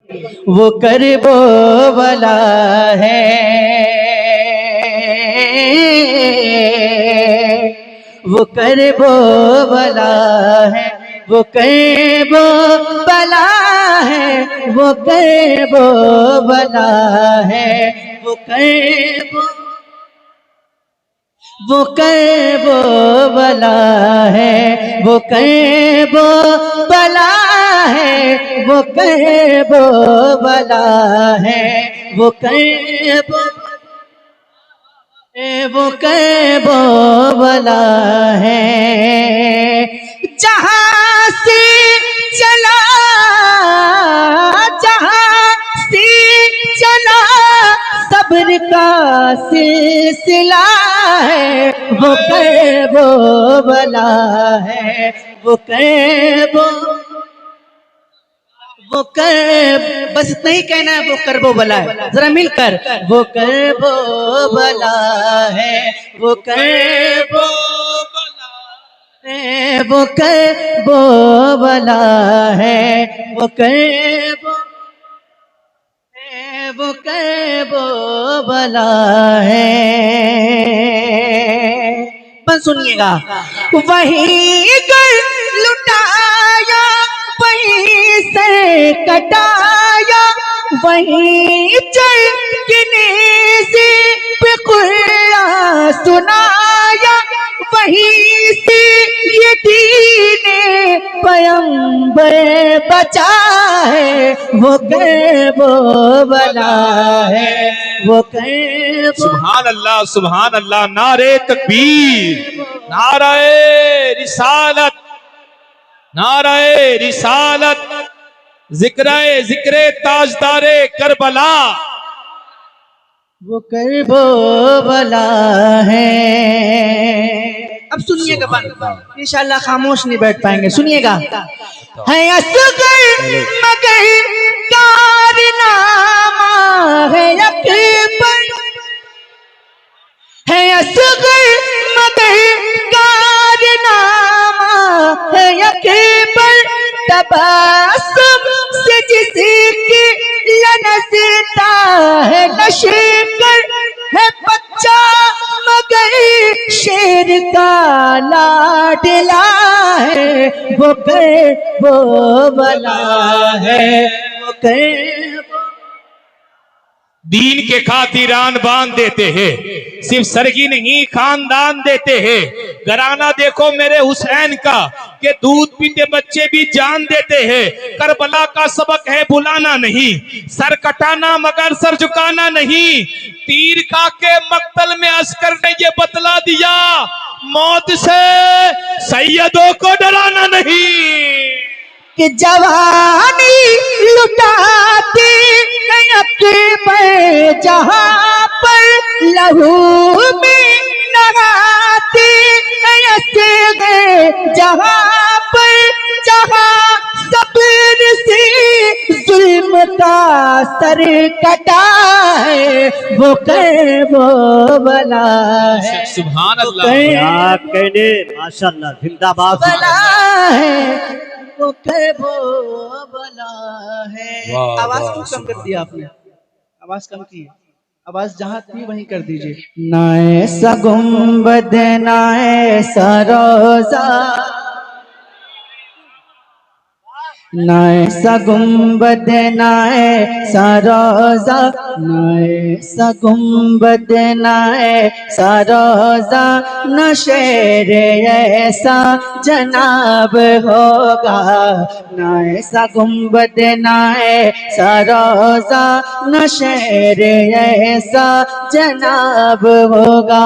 وہ کربو والا ہے، وہ کربو والا ہے، وہ کربو والا ہے، وہ کربو والا ہے، وہ کربو والا ہے، وہ کربو والا ہے، وہ کربو والا ہے، وہ کربو والا ہے۔ جہاں سے چلا، جہاں سے چلا صبر کا سلسلہ ہے، وہ کربو والا ہے، وہ کربو بس نہیں کہنا ہے وہ کربو والا ہے، ذرا مل کر وہ کربو والا ہے، وہ کربو وہ کربو والا ہے، وہ کربو والا ہے۔ بس سنیے گا، وہی گر لٹایا وہیں سے کٹایا، وہیں چل کے نیزے پہ قرآن سنایا، وہیں سے یہ دین پیغمبر بچا ہے، وہ کربو والا ہے، وہ کربو۔ سبحان اللہ سبحان اللہ، نعرہ تکبیر، نعرہ رسالت، نعرہ رسالت، ذکر تاجدار کربلا، وہ کربو والا ہے۔ اب سنیے گا، انشاءاللہ خاموش نہیں بیٹھ پائیں گے، سنیے گا۔ ہے اصغر مگر کارنامہ ہے اکبر، ہے اصغر مگر کارنامہ ہے اکبر، تبسم سے جس کی لنزتا ہے لشکر، ہے بچہ مگر شیر کا لاڈلا ہے، وہ کربو والا ہے، وہ کربو۔ دین کے خاطران باندھ دیتے ہیں، صرف سرگی نہیں خاندان دیتے ہیں۔ گھرانہ دیکھو میرے حسین کا کہ دودھ پیتے بچے بھی جان دیتے ہیں۔ کربلا کا سبق ہے بلانا نہیں، سر کٹانا مگر سر جھکانا نہیں۔ تیر کھا کے مقتل میں عسکر نے یہ بتلا دیا، موت سے سیدوں کو ڈرانا نہیں۔ کہ جوانی لٹاتی اکبر جہاں پر لہو میں نہاتی اصغر جہاں پر، جہاں صبر سے ظلم کا سر کٹا ہے، وہ کربو والا ہے۔ سبحان اللہ، کیا کہنے، ماشاءاللہ، زندہ باد ہے، وہ کربو والا ہے۔ آواز کیوں کم کر دیا آپ نے؟ آواز کم کی ہے، آواز جہاں تھی وہیں کر دیجئے۔ نہ ایسا گنبد نہ ایسا روزہ، نہ ایسا گنبد نہ ایسا روزہ، نہ ایسا گنبد نہ ایسا روزہ، نہ شیر ایسا جناب ہوگا، نہ ایسا گنبد نہ ایسا روزہ، نہ شیر ایسا جناب ہوگا۔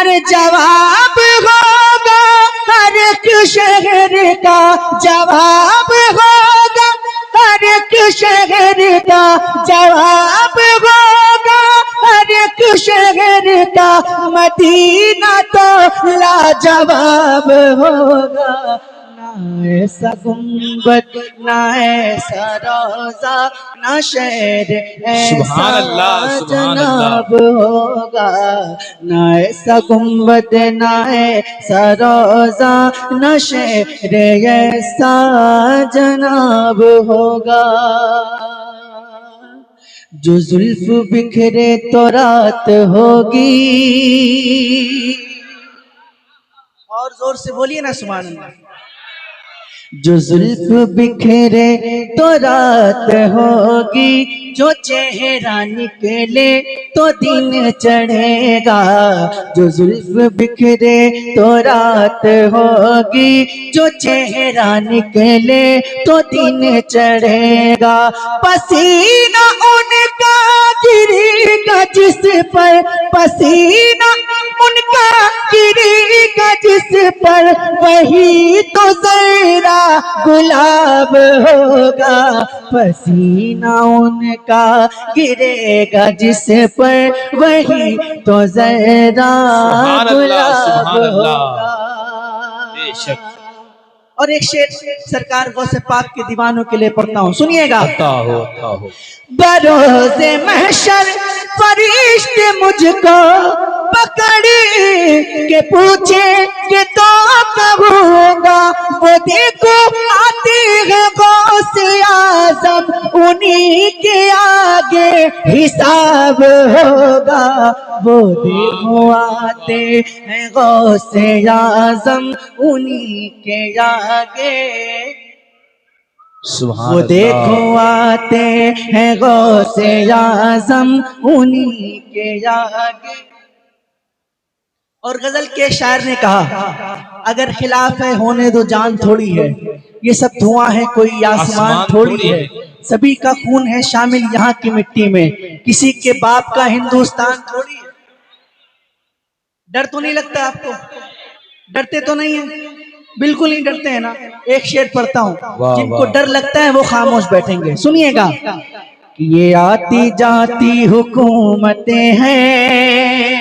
ارے جواب ہوگا ہر ایک شہر کا، جواب ہوگا ہر ایک شہر کا، جواب ہوگا ہر ایک شہر کا، مدینہ تو لاجواب ہوگا، نہ ایسا گنبد نہ ایسا روزہ نہ شہر سبحان ایسا اللہ، سبحان جناب ہوگا، نہ ایسا گنبد نہ ایسا روزہ نہ شہر ایسا جناب ہوگا، جو زلف بکھرے تو رات ہوگی، اور زور سے بولیے نا سبحان اللہ، جو زلف بکھرے تو رات ہوگی، جو چہرہ نکلے تو دن چڑھے گا، جو زلف بکھرے تو رات ہوگی، جو چہرہ نکلے تو دن چڑھے گا، پسینہ ان کا گرے گا جس پر، پسینہ ان کا گرے گا جس پر، وہی تو ذرا گلاب ہوگا، پسینہ ان کا گرے گا جس پر، وہی تو ذرا سبحان اللہ، گلاب سبحان اللہ، ہوگا۔ بے شک۔ اور ایک شعر سرکار غوث پاک کے دیوانوں کے لیے پڑھتا ہوں، سنیے گا۔ عطا ہو، عطا ہو۔ بروز محشر فرشتے مجھ کو پکڑ کے پوچھے کہ تو کب ہوگا، وہ دیکھو آتے ہیں غوث اعظم، انہی کے آگے حساب ہوگا، وہ دیکھو آتے ہیں غوث اعظم، انہی کے آگے، سبحان وہ اللہ، دیکھو آتے ہیں غوث اعظم، انہی کے آگے۔ اور غزل کے شاعر نے کہا اگر خلاف ہے ہونے دو جان تھوڑی ہے، یہ سب دھواں ہے کوئی آسمان تھوڑی ہے، سبھی کا خون ہے شامل یہاں کی مٹی میں، کسی کے باپ کا ہندوستان تھوڑی ہے۔ ڈر تو نہیں لگتا آپ کو؟ ڈرتے تو نہیں ہیں؟ بالکل نہیں ڈرتے ہیں نا۔ ایک شعر پڑھتا ہوں، واہ جن کو واہ۔ ڈر لگتا ہے وہ خاموش بیٹھیں گے، سنیے گا۔ کہ یہ آتی جاتی حکومتیں ہیں،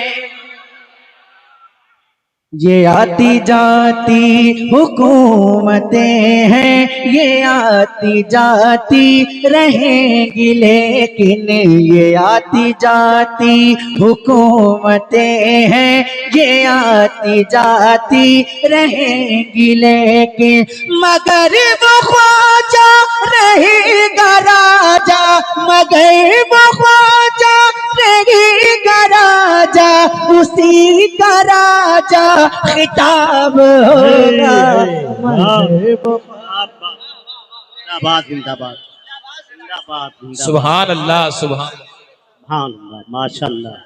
یہ آتی جاتی حکومتیں ہیں، یہ آتی جاتی رہیں گی لیکن، یہ آتی جاتی حکومتیں ہیں، یہ آتی جاتی رہیں گی لیکن، مگر وہ خواجہ رہے گا راجہ، مگر وہ خواجہ رہے گا راجہ، اسی کا راجہ خطاب ہوگا، مگر وہ زندہ باد، زندہ باد، زندہ باد، زندہ سبحان اللہ، سبحان سبحان اللہ، ماشاء اللہ۔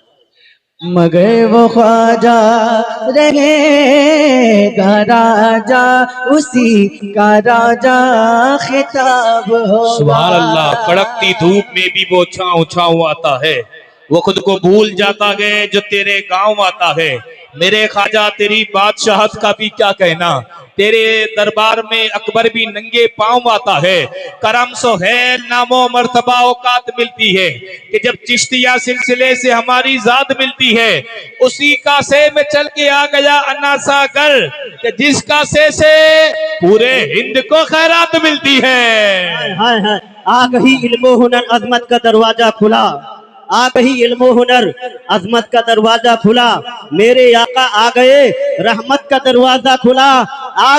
مگر وہ خواجہ رہے گا راجہ، اسی کا راجہ خطاب ہوگا۔ سبحان اللہ۔ کڑکتی دھوپ میں بھی وہ چھاؤں چھاؤں آتا ہے، وہ خود کو بھول جاتا ہے جو تیرے گاؤں آتا ہے، میرے خواجہ تیری بادشاہت کا بھی کیا کہنا، تیرے دربار میں اکبر بھی ننگے پاؤں آتا ہے، کرم سہیل نام و مرتبہ اوقات ملتی ہے کہ جب چشتیہ سلسلے سے ہماری ذات ملتی ہے، اسی کاسے میں چل کے آ گیا انا ساگر کہ جس کاسے سے پورے ہند کو خیرات ملتی ہے۔ ہائے ہائے، آ گئی علم و ہنر عظمت کا دروازہ کھلا، آ گئی علم و ہنر عظمت کا دروازہ کھلا، میرے آقا آ گئے رحمت کا دروازہ کھلا، آ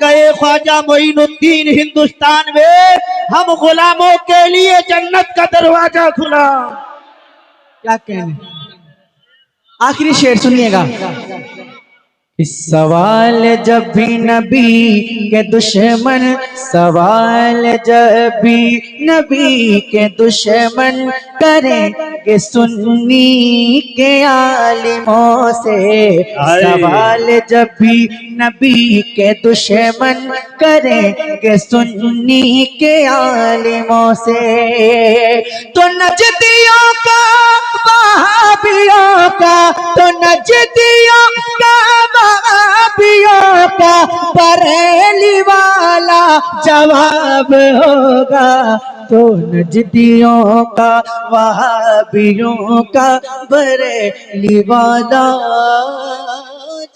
گئے خواجہ معین الدین ہندوستان میں، ہم غلاموں کے لیے جنت کا دروازہ کھلا۔ کیا کہنے، آخری شعر سنیے گا۔ اس سوال جب بھی نبی کے دشمن، سوال جب بھی نبی کے دشمن کریں گے سنی کے عالموں سے، سوال جب بھی نبی کے دشمن کریں گے سنی کے عالموں سے، تو نجدیوں کا وہابیوں کا، تو نجدیوں کا وہابیوں کا بریلی والا جواب ہوگا، تو نجدیوں کا وہابیوں کا بریلی والا